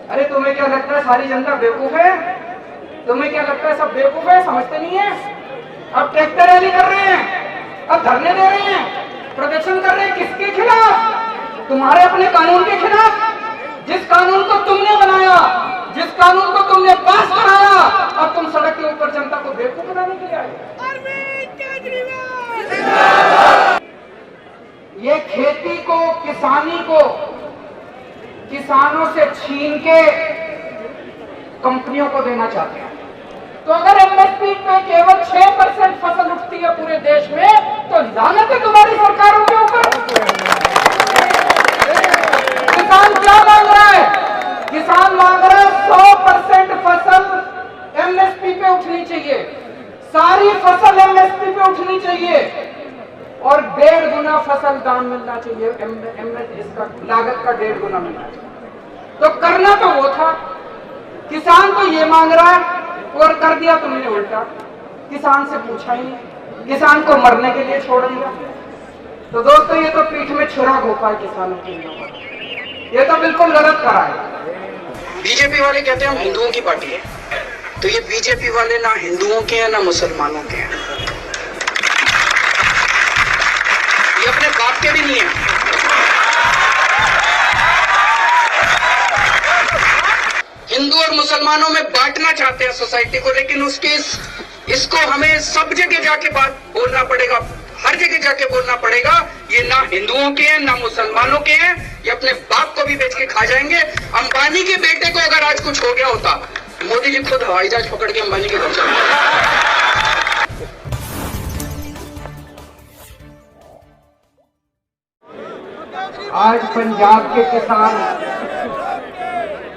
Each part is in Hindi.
अरे तुम्हें क्या लगता है सारी जनता बेवकूफ है? तुम्हें क्या लगता है सब बेवकूफ है, समझते नहीं है? अब ट्रैक्टर रैली कर रहे हैं, अब धरने दे रहे हैं, प्रदर्शन कर रहे हैं, किसके खिलाफ? तुम्हारे अपने कानून के खिलाफ। जिस कानून को तुमने बनाया, जिस कानून को तुमने पास कराया, अब तुम सड़क के ऊपर जनता को बेवकूफ बनाने के लिए आए। ये खेती को, किसानी को किसानों से छीन के कंपनियों को देना चाहते हैं। तो अगर एमएसपी पे केवल 6% फसल उठती है पूरे देश में, तो लानत है तुम्हारी सरकारों के ऊपर। किसान क्या मांग रहा है? किसान मांग रहा है 100% फसल एमएसपी पे उठनी चाहिए, सारी फसल एमएसपी पे उठनी चाहिए और 1.5 गुना फसल दाम मिलना चाहिए, इसका लागत का 1.5 गुना मिलना चाहिए। तो करना तो वो था, किसान तो ये मांग रहा है और कर दिया तुमने उल्टा। किसान से पूछा ही नहीं, किसान को मरने के लिए छोड़ दिया। तो दोस्तों ये तो पीठ में छुरा घोंपा है किसानों के ऊपर, ये तो बिल्कुल गलत करा है। बीजेपी वाले कहते हैं हम हिंदुओं की पार्टी है, तो ये बीजेपी वाले ना हिंदुओं के हैं ना मुसलमानों के हैं, ये अपने बाप के भी नहीं है। हिंदू और मुसलमानों में बांटना चाहते हैं सोसाइटी को, लेकिन उसके इसको हमें सब जगह जाके बात बोलना पड़ेगा, हर जगह जाके बोलना पड़ेगा ये ना हिंदुओं के हैं ना मुसलमानों के हैं, ये अपने बाप को भी बेच के खा जाएंगे। अंबानी के बेटे को अगर आज कुछ हो गया होता, मोदी जी खुद हवाई जहाज पकड़ के अंबानी के घर चले। आज पंजाब के किसान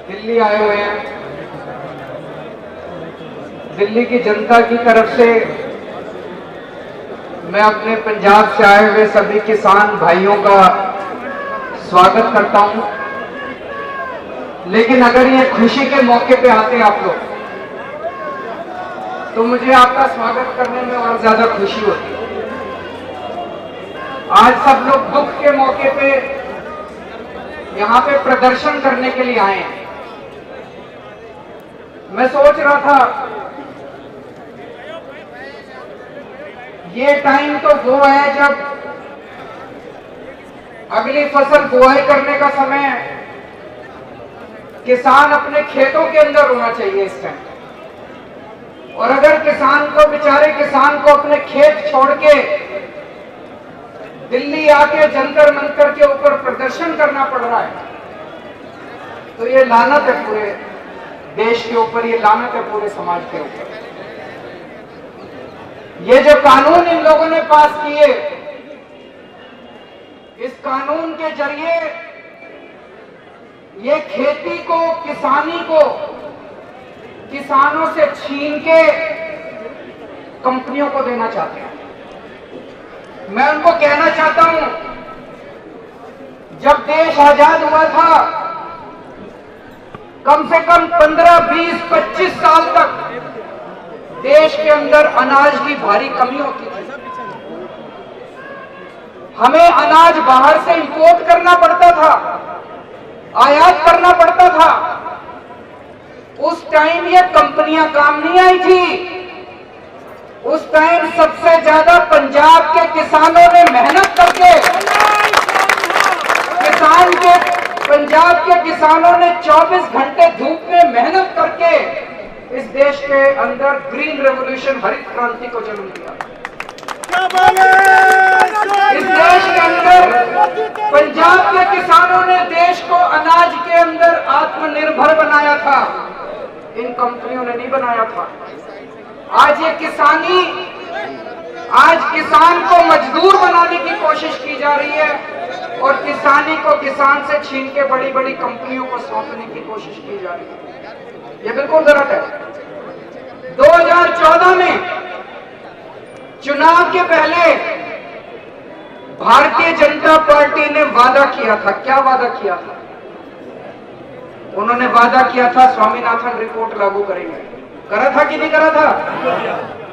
दिल्ली आए हुए हैं। दिल्ली की जनता की तरफ से मैं अपने पंजाब से आए हुए सभी किसान भाइयों का स्वागत करता हूं। लेकिन अगर ये खुशी के मौके पे आते हैं आप लोग, तो मुझे आपका स्वागत करने में और ज्यादा खुशी होती है। आज सब लोग दुख के मौके पे यहां पे प्रदर्शन करने के लिए आए हैं। मैं सोच रहा था ये टाइम तो वो है जब अगली फसल बुआई करने का समय है, किसान अपने खेतों के अंदर होना चाहिए इस टाइम। और अगर किसान को, बेचारे किसान को अपने खेत छोड़ के दिल्ली आके जंतर मंतर के ऊपर प्रदर्शन करना पड़ रहा है, तो ये लानत है पूरे देश के ऊपर, ये लानत है पूरे समाज के ऊपर। ये जो कानून इन लोगों ने पास किए, इस कानून के जरिए ये खेती को, किसानी को किसानों से छीन के कंपनियों को देना चाहते हैं। मैं उनको कहना चाहता हूं, जब देश आजाद हुआ था, कम से कम 15, 20, 25 साल तक देश के अंदर अनाज की भारी कमी होती थी। हमें अनाज बाहर से इंपोर्ट करना पड़ता था, आयात करना पड़ता था। उस टाइम ये कंपनियां काम नहीं आई थी। उस टाइम सबसे ज्यादा पंजाब के किसानों ने मेहनत करके, पंजाब के किसानों ने 24 घंटे धूप में मेहनत करके इस देश के अंदर ग्रीन रेवोल्यूशन, हरित क्रांति को जन्म दिया। इस देश के अंदर पंजाब के किसानों ने देश को अनाज के अंदर आत्मनिर्भर बनाया था, इन कंपनियों ने नहीं बनाया था। आज ये किसानी, आज किसान को मजदूर बनाने की कोशिश की जा रही है और किसानी को किसान से छीन के बड़ी बड़ी कंपनियों को सौंपने की कोशिश की जा रही है। ये बिल्कुल गलत है। 2014 में चुनाव के पहले भारतीय जनता पार्टी ने वादा किया था। क्या वादा किया था? उन्होंने वादा किया था स्वामीनाथन रिपोर्ट लागू करेंगे। करा था कि नहीं करा था?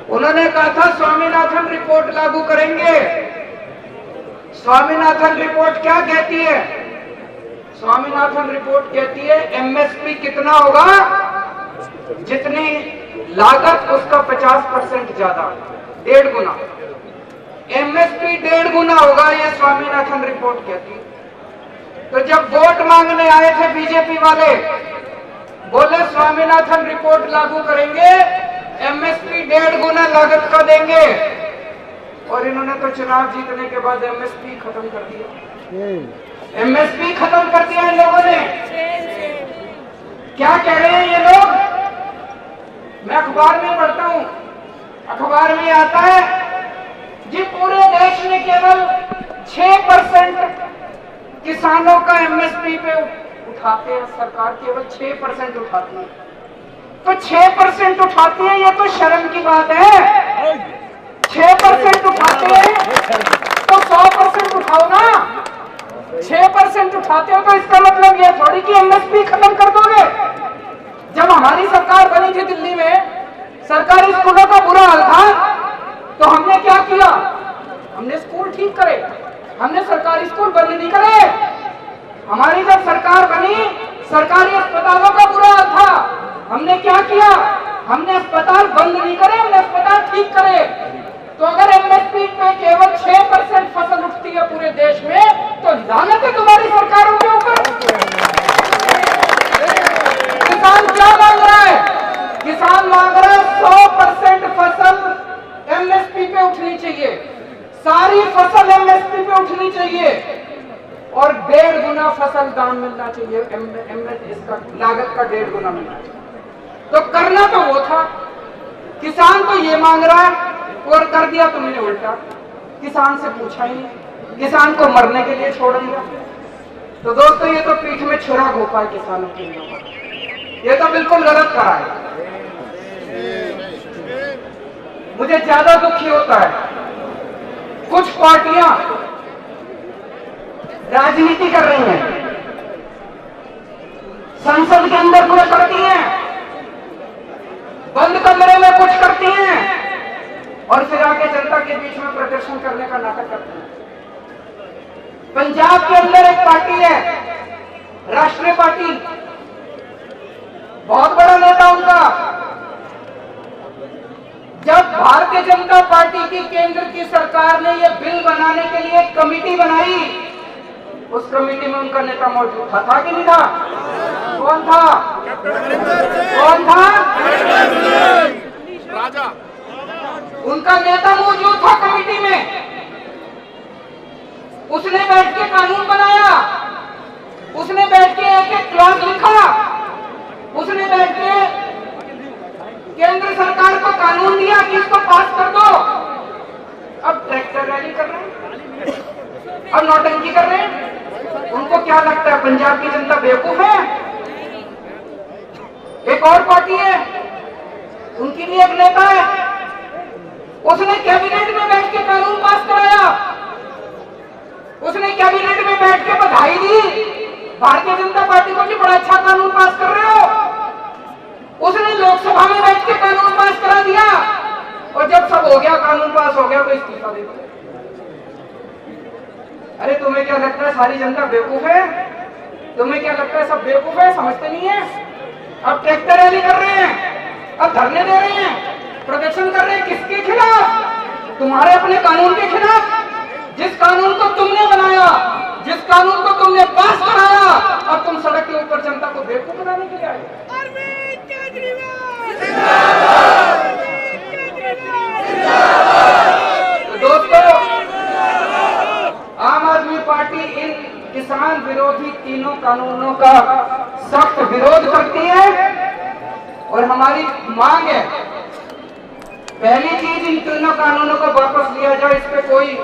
उन्होंने कहा था स्वामीनाथन रिपोर्ट लागू करेंगे। स्वामीनाथन रिपोर्ट क्या कहती है? स्वामीनाथन रिपोर्ट कहती है एमएसपी कितना होगा, जितनी लागत उसका 50% ज्यादा, 1.5 गुना। एमएसपी 1.5 गुना होगा, ये स्वामीनाथन रिपोर्ट कहती है। तो जब वोट मांगने आए थे बीजेपी वाले, बोले स्वामीनाथन रिपोर्ट लागू करेंगे, एमएसपी 1.5 गुना लागत का देंगे, और इन्होंने तो चुनाव जीतने के बाद एमएसपी खत्म कर दिया। एमएसपी खत्म कर दिया इन लोगों ने। क्या कह रहे हैं ये लोग? मैं अखबार में पढ़ता हूं, अखबार में आता है जी पूरे देश में केवल 6% किसानों का एमएसपी पे उठाते हैं, सरकार केवल 6% उठाती है। तो 6% उठाती है, ये तो शर्म की बात है। 6% उठाते हैं तो 100% उठाओ ना। 6% उठाते हो तो इसका मतलब ये थोड़ी कि एमएसपी खत्म कर दोगे। जब हमारी सरकार बनी थी दिल्ली में, सरकारी स्कूलों का बुरा हाल था, तो हमने क्या किया? हमने स्कूल ठीक करे, हमने सरकारी स्कूल बंद नहीं करे। हमारी जब सरकार बनी, सरकारी अस्पतालों का बुरा हाल था, हमने क्या किया? हमने अस्पताल बंद नहीं करे, हमने अस्पताल ठीक करे। तो अगर एमएसपी पे केवल 6% फसल उठती है पूरे देश में, तो लानत है तुम्हारी सरकारों के ऊपर। किसान क्या मांग रहा है? किसान मांग रहा है 100% फसल एमएसपी पे उठनी चाहिए, सारी फसल एमएसपी पे उठनी चाहिए, और 1.5 गुना फसल दाम मिलना चाहिए, इसका लागत का 1.5 गुना मिलना चाहिए। तो करना तो वो था, किसान तो ये मांग रहा है, और कर दिया तुमने उल्टा। किसान से पूछा ही नहीं, किसान को मरने के लिए छोड़ दिया। तो दोस्तों ये तो पीठ में छुरा घोपा है किसानों के लिए, ये तो बिल्कुल गलत करा है। मुझे ज्यादा दुखी होता है कुछ पार्टियां राजनीति कर रही हैं, संसद के अंदर कुछ करती हैं, बंद कमरे में कुछ करती हैं, और फिर आके जनता के बीच में प्रदर्शन करने का नाटक करते हैं। पंजाब के अंदर एक पार्टी है, राष्ट्रीय पार्टी, बहुत बड़ा नेता उनका। जब भारतीय जनता पार्टी की केंद्र की सरकार ने यह बिल बनाने के लिए एक कमेटी बनाई, उस कमेटी में उनका नेता मौजूद था कि नहीं था? कौन था? कौन था? राजा। उनका नेता मौजूद था कमेटी में। उसने बैठ के कानून बनाया, उसने बैठ के एक क्लॉज लिखा, उसने बैठ के केंद्र सरकार को कानून दिया कि इसको पास कर दो। अब ट्रैक्टर रैली कर रहे हैं, अब नौटंकी कर रहे हैं। उनको क्या लगता है पंजाब की जनता बेवकूफ है? एक और पार्टी है, उनकी भी एक नेता है, उसने कैबिनेट में बैठ के कानून पास कराया, उसने कैबिनेट में बैठ के बधाई दी भारतीय जनता पार्टी को कि बड़ा अच्छा कानून पास कर रहे हो। उसने लोकसभा में बैठ के कानून पास करा दिया, और जब सब हो गया, कानून पास हो गया, तो इस्तीफा दे दिया। अरे तुम्हें क्या लगता है सारी जनता बेवकूफ है? तुम्हें क्या लगता है सब बेवकूफ है, समझते नहीं है? अब ट्रैक्टर रैली कर रहे हैं, अब धरने दे रहे हैं, प्रदर्शन कर रहे हैं, किसके खिलाफ? तुम्हारे अपने कानून के खिलाफ। जिस कानून को तुमने बनाया, जिस कानून को तुमने पास कराया, अब तुम सड़क के ऊपर जनता को बेवकूफ बनाने के लिए आए। तो दोस्तों, आम आदमी पार्टी इन किसान विरोधी तीनों कानूनों का सख्त विरोध करती है, और हमारी मांग है पहली चीज इन तीनों कानूनों को वापस लिया जाए। इस पे कोई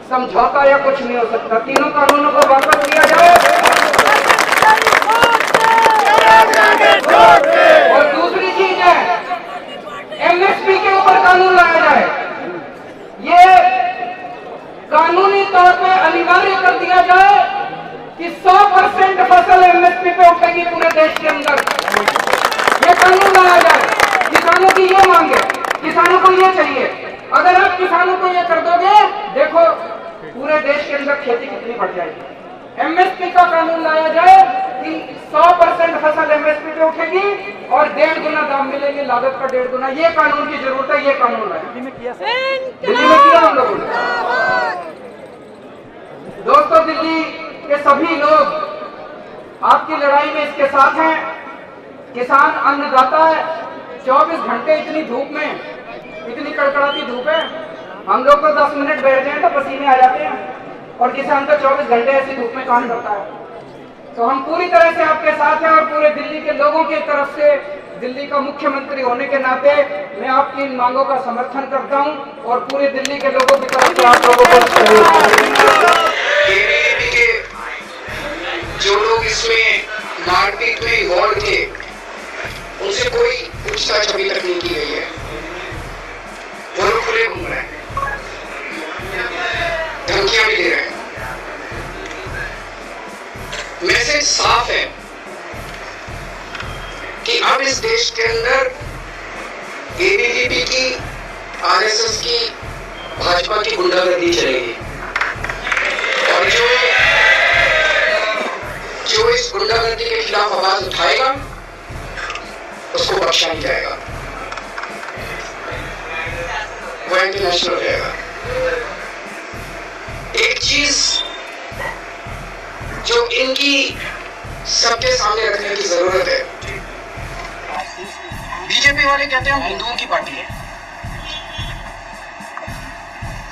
समझौता या कुछ नहीं हो सकता, तीनों कानूनों को वापस लिया जाए। और दूसरी चीज है एमएसपी के ऊपर कानून लाया जाए। ये कानूनी तौर पे अनिवार्य कर दिया जाए कि 100% फसल एमएसपी पे उठेगी पूरे देश के अंदर। ये कानून लाया जाए। किसानों की ये मांग है, किसानों को ये चाहिए। अगर आप किसानों को ये कर दोगे, देखो पूरे देश के अंदर खेती कितनी बढ़ जाएगी। एमएसपी का कानून लाया जाए कि 100% फसल एमएसपी पे उठेगी और 1.5 गुना दाम मिलेंगे, लागत का 1.5 गुना। ये कानून की जरूरत है, ये कानून लाया। दिल्ली में किया हम लोगों ने। दोस्तों, दिल्ली के सभी लोग आपकी लड़ाई में इसके साथ हैं। किसान अन्नदाता है। 24 घंटे इतनी धूप में, इतनी कड़कड़ाती धूप है, हम लोग तो 10 मिनट बैठ जाए तो पसीने आ जाते हैं, और किसान तो 24 घंटे ऐसी धूप में काम करता है। तो हम पूरी तरह से आपके साथ हैं, और पूरे दिल्ली के लोगों की तरफ से, दिल्ली का मुख्यमंत्री होने के नाते मैं आपकी इन मांगों का समर्थन करता हूं, और पूरे दिल्ली के लोगों की तरफ से आप लोगों को जो लोग इसमें मारपीट में इन्वॉल्व थे, उनसे कोई पूछताछ अभी तक नहीं की गई है। वो लोग खुले घूम रहे हैं, धमकियां भी दे रहे हैं। मैसेज साफ है कि अब इस देश के अंदर एबीवीपी की, आरएसएस की, भाजपा की गुंडागर्दी चलेगी, और जो इस गुंडागर्दी के खिलाफ आवाज उठाएगा उसको बख्शा नहीं जाएगा, वो एंटी नेशनल हो जाएगा। एक चीज जो इनकी सबके सामने रखने की जरूरत है, बीजेपी वाले कहते हैं हम हिंदुओं की पार्टी है।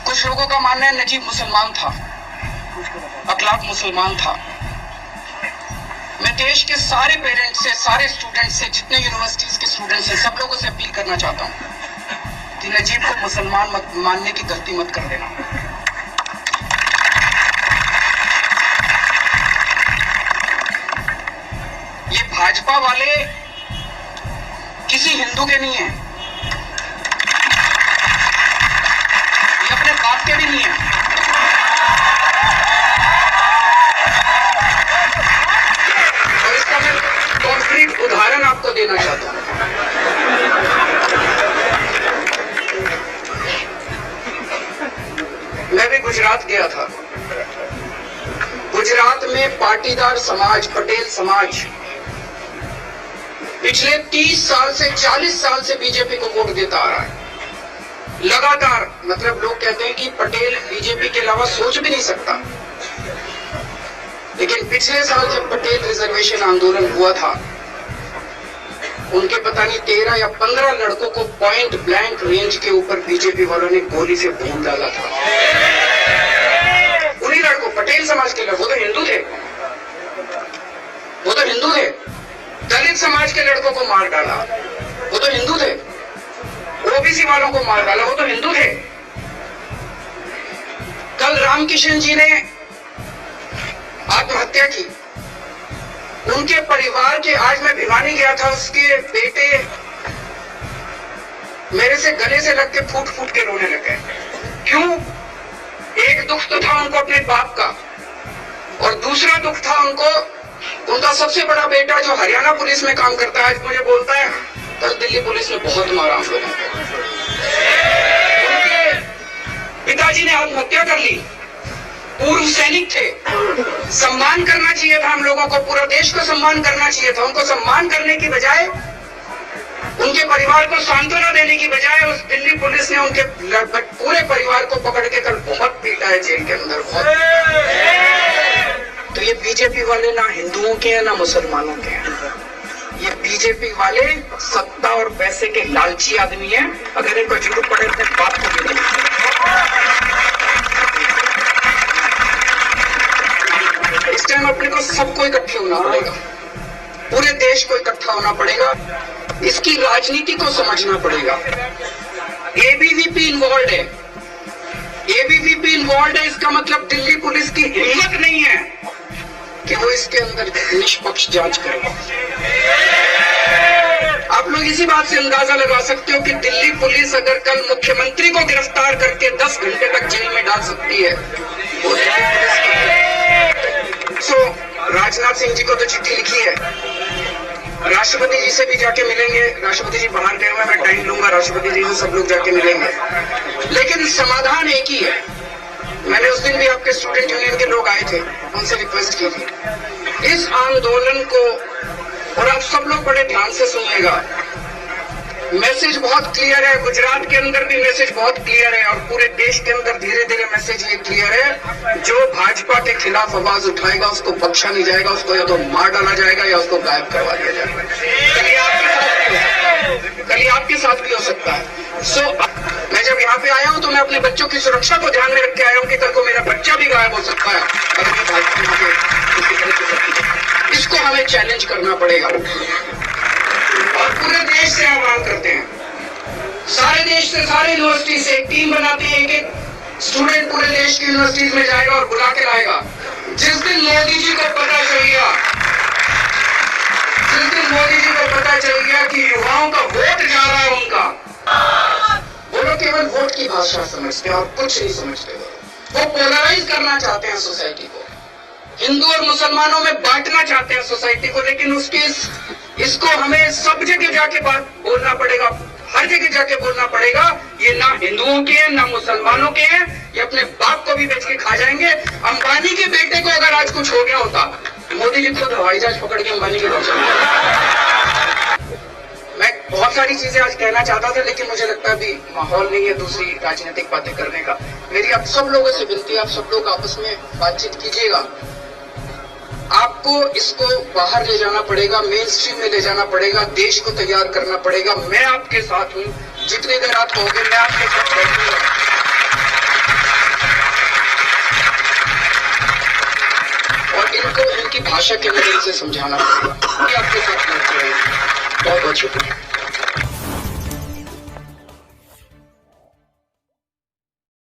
कुछ लोगों का मानना है नजीब मुसलमान था, अखलाक मुसलमान था। मैं देश के सारे पेरेंट्स से, सारे स्टूडेंट्स से, जितने यूनिवर्सिटीज के स्टूडेंट्स हैं, सब लोगों से अपील करना चाहता हूं कि नजीब को मुसलमान मत मानने की गलती मत कर देना। ये भाजपा वाले किसी हिंदू के नहीं है, ये अपने बाप के भी नहीं है। और इसका मैं कॉन्क्रीट उदाहरण आपको देना चाहता हूं। मैं भी गुजरात गया था। गुजरात में पाटीदार समाज, पटेल समाज पिछले 30 साल से, 40 साल से बीजेपी को वोट देता आ रहा है लगातार। मतलब लोग कहते हैं कि पटेल बीजेपी के अलावा सोच भी नहीं सकता, लेकिन पिछले साल जब पटेल रिजर्वेशन आंदोलन हुआ था, उनके पता नहीं 13 या 15 लड़कों को पॉइंट ब्लैंक रेंज के ऊपर बीजेपी वालों ने गोली से भून डाला था। उन्हीं लड़कों, पटेल समाज के लोग, वो तो हिंदू थे, वो तो हिंदू थे। दलित समाज के लड़कों को मार डाला, वो तो हिंदू थे। ओबीसी वालों को मार डाला, वो तो हिंदू थे। कल रामकिशन जी ने आत्महत्या की, उनके परिवार के, आज मैं भिवानी गया था, उसके बेटे मेरे से गले से लग के फूट फूट के रोने लगे। क्यों? एक दुख तो था उनको अपने बाप का, और दूसरा दुख था उनको, उनका सबसे बड़ा बेटा जो हरियाणा पुलिस में काम करता है, आज मुझे बोलता है कल दिल्ली पुलिस ने बहुत मारा हम लोगों को। उनके पिताजी ने आत्महत्या कर ली, पूर्व सैनिक थे। सम्मान करना चाहिए था हम लोगों को, पूरा देश को सम्मान करना चाहिए था। उनको सम्मान करने की बजाय, उनके परिवार को सांत्वना देने की बजाय, उस दिल्ली पुलिस ने उनके पूरे परिवार को पकड़ के कल बहुत पीटा है जेल के अंदर, बहुत। तो ये बीजेपी वाले ना हिंदुओं के हैं ना मुसलमानों के हैं, ये बीजेपी वाले सत्ता और पैसे के लालची आदमी हैं। अगर इनको जरूरत पड़े तो बात को भी इस टाइम अपने को सबको इकट्ठे होना पड़ेगा, पूरे देश को इकट्ठा होना पड़ेगा, इसकी राजनीति को समझना पड़ेगा। एबीवीपी इन्वॉल्व है, एबीवीपी इन्वॉल्व है, इसका मतलब दिल्ली पुलिस की हिम्मत नहीं है कि वो इसके अंदर निष्पक्ष जांच करे। आप लोग इसी बात से अंदाजा लगा सकते हो कि दिल्ली पुलिस अगर कल मुख्यमंत्री को गिरफ्तार करके 10 घंटे तक जेल में डाल सकती है, वो राजनाथ सिंह जी को तो चिट्ठी लिखी है, राष्ट्रपति जी से भी जाके मिलेंगे। राष्ट्रपति जी बाहर गए हुए, मैं टाइम लूंगा, राष्ट्रपति जी से सब लोग जाके मिलेंगे। लेकिन समाधान एक ही है, मैंने उस दिन भी आपके स्टूडेंट यूनियन के लोग आए थे, उनसे रिक्वेस्ट की थी इस आंदोलन को, और आप सब लोग बड़े ध्यान से सुनिएगा। मैसेज बहुत क्लियर है, गुजरात के अंदर भी मैसेज बहुत क्लियर है, और पूरे देश के अंदर धीरे धीरे मैसेज ये क्लियर है, जो भाजपा के खिलाफ आवाज उठाएगा उसको बख्शा नहीं जाएगा, उसको या तो मार डाला जाएगा या उसको गायब करवा दिया जाएगा। कल आपके साथ भी हो सकता है। सो मैं जब यहाँ पे आया हूँ तो मैं अपने बच्चों की सुरक्षा को ध्यान में रख के आया हूँ कि कल को मेरा बच्चा भी गायब हो सकता है अगर ये भाजपा मुझे किसी तरह की शक्ति। इसको हमें चैलेंज करना पड़ेगा, और पूरे देश से आह्वान करते हैं, सारे देश से, सारे यूनिवर्सिटी से एक टीम बनाते हैं, एक स्टूडेंट पूरे देश की यूनिवर्सिटीज में जाएगा और बुला के लाएगा। जिस दिन मोदी जी को पता चल गया, जिस दिन मोदी जी को पता चल गया कि युवाओं का वोट जा रहा है उनका, वो लोग केवल वोट की भाषा समझते हैं और कुछ नहीं समझते। वो पोलराइज करना चाहते हैं सोसाइटी को, हिंदू और मुसलमानों में बांटना चाहते हैं सोसाइटी को, लेकिन उसके इसको हमें सब जगह जाके बात बोलना पड़ेगा, हर जगह जाके बोलना पड़ेगा। ये ना हिंदुओं के हैं ना मुसलमानों के हैं, ये अपने बाप को भी बेच के खा जाएंगे। अंबानी के बेटे को अगर आज कुछ हो गया होता, मोदी जी खुद हवाई जहाज पकड़ के अंबानी के पास। मैं बहुत सारी चीजें आज कहना चाहता था, लेकिन मुझे लगता है अभी माहौल नहीं है दूसरी राजनीतिक बातें करने का। मेरी आप सब लोगों से विनती है, आप सब लोग आपस में बातचीत कीजिएगा। आपको इसको बाहर ले जाना पड़ेगा, मेन स्ट्रीम में ले जाना पड़ेगा, देश को तैयार करना पड़ेगा। मैं आपके साथ हूँ, जितनी देर आप कहोगे मैं आपके साथ बैठूंगा। और इनको इनकी भाषा के अंदर इनसे समझाना पड़ेगा। आपके साथ बहुत बहुत शुक्रिया।